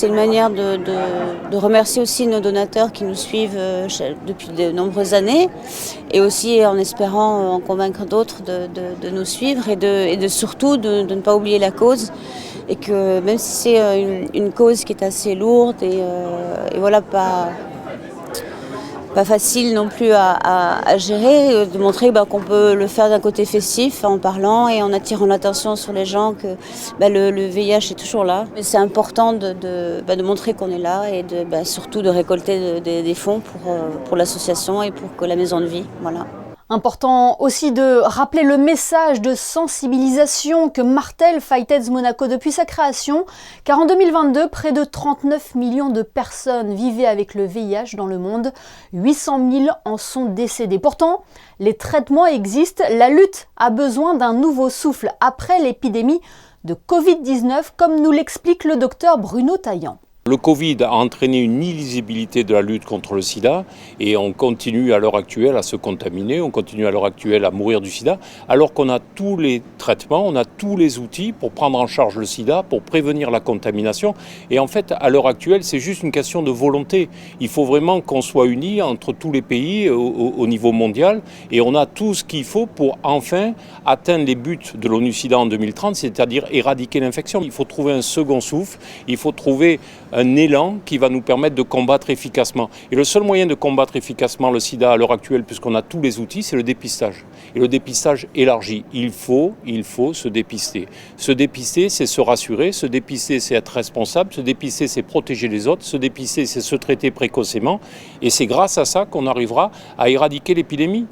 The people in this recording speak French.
C'est une manière de remercier aussi nos donateurs qui nous suivent depuis de nombreuses années et aussi en espérant en convaincre d'autres de nous suivre et surtout de ne pas oublier la cause et que même si c'est une cause qui est assez lourde et voilà pas facile non plus à gérer, de montrer qu'on peut le faire d'un côté festif en parlant et en attirant l'attention sur les gens que le VIH est toujours là. Mais c'est important de montrer qu'on est là et surtout de récolter des fonds pour l'association et pour que la maison de vie. Voilà. Important aussi de rappeler le message de sensibilisation que martèle Fight-Aids Monaco depuis sa création, car en 2022, près de 39 millions de personnes vivaient avec le VIH dans le monde, 800 000 en sont décédés. Pourtant, les traitements existent, la lutte a besoin d'un nouveau souffle après l'épidémie de Covid-19, comme nous l'explique le docteur Bruno Taillant. Le Covid a entraîné une illisibilité de la lutte contre le sida et on continue à l'heure actuelle à se contaminer, on continue à l'heure actuelle à mourir du sida, alors qu'on a tous les traitements, on a tous les outils pour prendre en charge le sida, pour prévenir la contamination. Et en fait, à l'heure actuelle, c'est juste une question de volonté. Il faut vraiment qu'on soit unis entre tous les pays au niveau mondial et on a tout ce qu'il faut pour enfin atteindre les buts de l'ONU-SIDA en 2030, c'est-à-dire éradiquer l'infection. Il faut trouver un second souffle, il faut trouver un élan qui va nous permettre de combattre efficacement. Et le seul moyen de combattre efficacement le sida à l'heure actuelle, puisqu'on a tous les outils, c'est le dépistage. Et le dépistage élargi. Il faut se dépister. Se dépister, c'est se rassurer. Se dépister, c'est être responsable. Se dépister, c'est protéger les autres. Se dépister, c'est se traiter précocement. Et c'est grâce à ça qu'on arrivera à éradiquer l'épidémie.